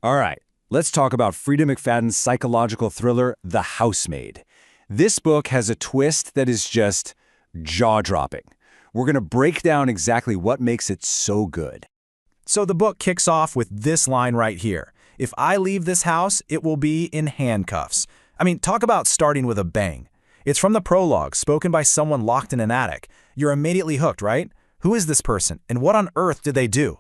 All right, let's talk about Freida McFadden's psychological thriller, The Housemaid. This book has a twist that is just jaw-dropping. We're going to break down exactly what makes it so good. So the book kicks off with this line right here. If I leave this house, it will be in handcuffs. I mean, talk about starting with a bang. It's from the prologue, spoken by someone locked in an attic. You're immediately hooked, right? Who is this person, and what on earth did they do?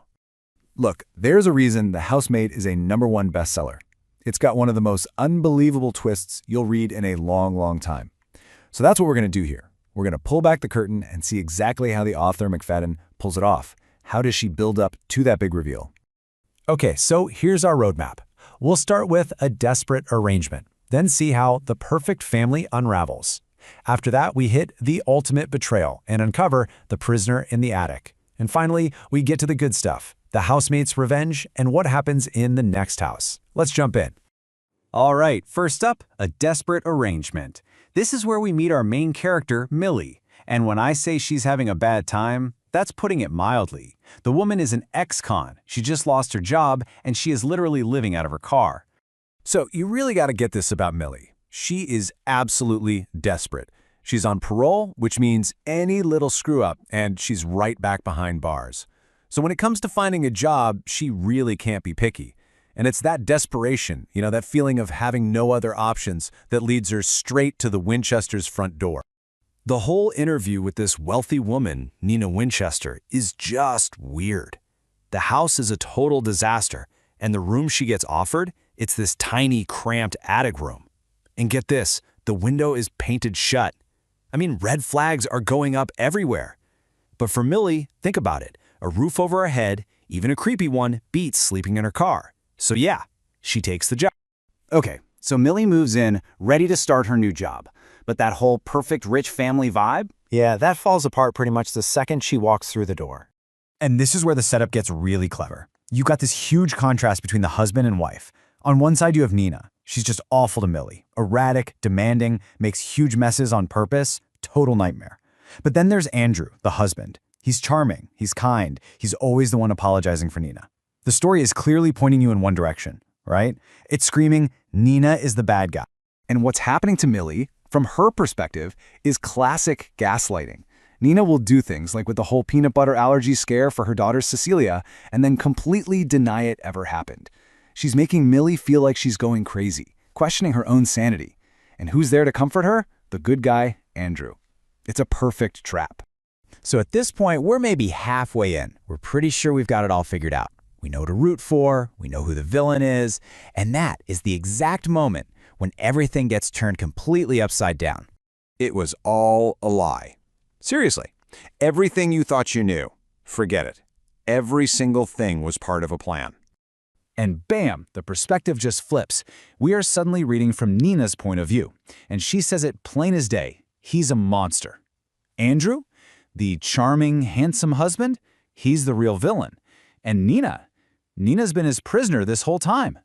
Look, there's a reason The Housemaid is a #1 bestseller. It's got one of the most unbelievable twists you'll read in a long, long time. So that's what we're going to do here. We're going to pull back the curtain and see exactly how the author McFadden pulls it off. How does she build up to that big reveal? Okay, so here's our roadmap. We'll start with a desperate arrangement, then see how the perfect family unravels. After that, we hit the ultimate betrayal and uncover the prisoner in the attic. And finally, we get to the good stuff, the housemaid's revenge and what happens in the next house. Let's jump in. All right, first up, a desperate arrangement. This is where we meet our main character, Millie. And when I say she's having a bad time, that's putting it mildly. The woman is an ex-con. She just lost her job, and she is literally living out of her car. So you really got to get this about Millie. She is absolutely desperate. She's on parole, which means any little screw-up, and she's right back behind bars. So when it comes to finding a job, she really can't be picky. And it's that desperation, that feeling of having no other options that leads her straight to the Winchester's front door. The whole interview with this wealthy woman, Nina Winchester, is just weird. The house is a total disaster, and the room she gets offered, it's this tiny, cramped attic room. And get this, the window is painted shut. I mean, red flags are going up everywhere. But for Millie, think about it. A roof over her head, even a creepy one, beats sleeping in her car. So yeah, she takes the job. Okay, so Millie moves in, ready to start her new job. But that whole perfect rich family vibe? Yeah, that falls apart pretty much the second she walks through the door. And this is where the setup gets really clever. You got this huge contrast between the husband and wife. On one side, you have Nina. She's just awful to Millie. Erratic, demanding, makes huge messes on purpose, total nightmare. But then there's Andrew, the husband. He's charming, he's kind, he's always the one apologizing for Nina. The story is clearly pointing you in one direction, right? It's screaming, Nina is the bad guy. And what's happening to Millie, from her perspective, is classic gaslighting. Nina will do things like with the whole peanut butter allergy scare for her daughter Cecilia, and then completely deny it ever happened. She's making Millie feel like she's going crazy, questioning her own sanity. And who's there to comfort her? The good guy, Andrew. It's a perfect trap. So at this point, we're maybe halfway in. We're pretty sure we've got it all figured out. We know to root for, we know who the villain is, and that is the exact moment when everything gets turned completely upside down. It was all a lie. Seriously, everything you thought you knew, forget it. Every single thing was part of a plan. And bam, the perspective just flips. We are suddenly reading from Nina's point of view, and she says it plain as day. He's a monster. Andrew, the charming, handsome husband, he's the real villain. And Nina's been his prisoner this whole time.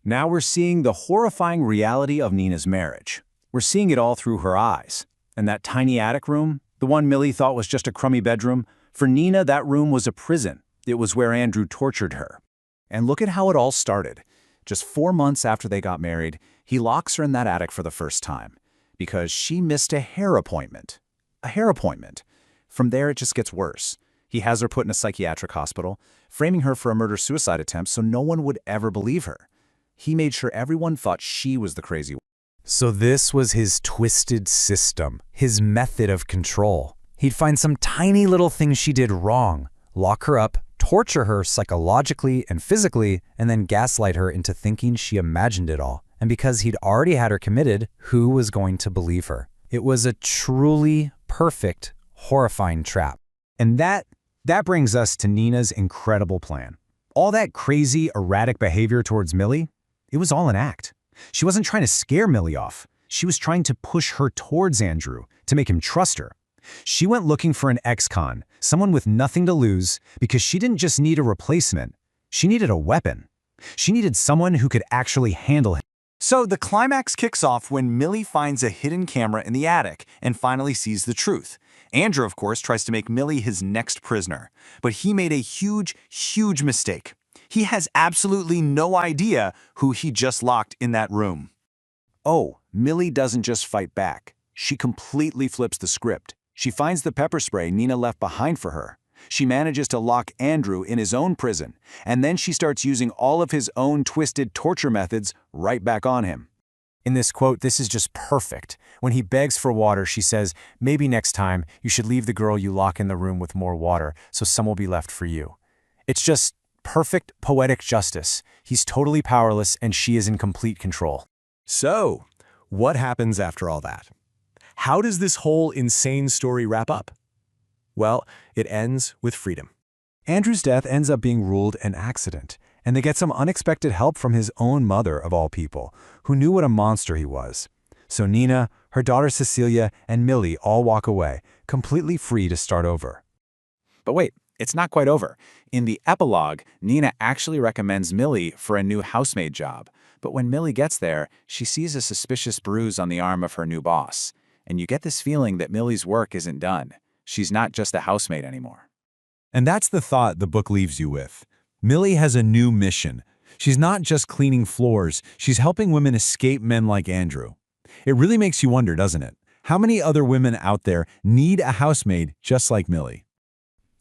Now we're seeing the horrifying reality of Nina's marriage. We're seeing it all through her eyes. And that tiny attic room, the one Millie thought was just a crummy bedroom, for Nina, that room was a prison. It was where Andrew tortured her. And look at how it all started. Just 4 months after they got married, he locks her in that attic for the first time because she missed a hair appointment. A hair appointment. From there, it just gets worse. He has her put in a psychiatric hospital, framing her for a murder-suicide attempt so no one would ever believe her. He made sure everyone thought she was the crazy one. So this was his twisted system, his method of control. He'd find some tiny little things she did wrong, lock her up, torture her psychologically and physically, and then gaslight her into thinking she imagined it all. And because he'd already had her committed, who was going to believe her? It was a truly perfect, horrifying trap. And that brings us to Nina's incredible plan. All that crazy, erratic behavior towards Millie, it was all an act. She wasn't trying to scare Millie off. She was trying to push her towards Andrew, to make him trust her. She went looking for an ex-con, someone with nothing to lose, because she didn't just need a replacement. She needed a weapon. She needed someone who could actually handle him. So the climax kicks off when Millie finds a hidden camera in the attic and finally sees the truth. Andrew, of course, tries to make Millie his next prisoner. But he made a huge, huge mistake. He has absolutely no idea who he just locked in that room. Oh, Millie doesn't just fight back. She completely flips the script. She finds the pepper spray Nina left behind for her. She manages to lock Andrew in his own prison, and then she starts using all of his own twisted torture methods right back on him. In this quote, this is just perfect. When he begs for water, she says, maybe next time you should leave the girl you lock in the room with more water, so some will be left for you. It's just perfect poetic justice. He's totally powerless, and she is in complete control. So, what happens after all that? How does this whole insane story wrap up? Well, it ends with freedom. Andrew's death ends up being ruled an accident, and they get some unexpected help from his own mother, of all people, who knew what a monster he was. So Nina, her daughter Cecilia, and Millie all walk away, completely free to start over. But wait, it's not quite over. In the epilogue, Nina actually recommends Millie for a new housemaid job. But when Millie gets there, she sees a suspicious bruise on the arm of her new boss. And you get this feeling that Millie's work isn't done. She's not just a housemaid anymore. And that's the thought the book leaves you with. Millie has a new mission. She's not just cleaning floors, she's helping women escape men like Andrew. It really makes you wonder, doesn't it? How many other women out there need a housemaid just like Millie?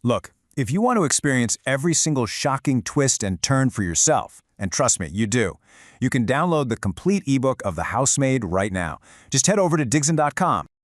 Look, if you want to experience every single shocking twist and turn for yourself, and trust me, you do, you can download the complete ebook of The Housemaid right now. Just head over to Digson.com.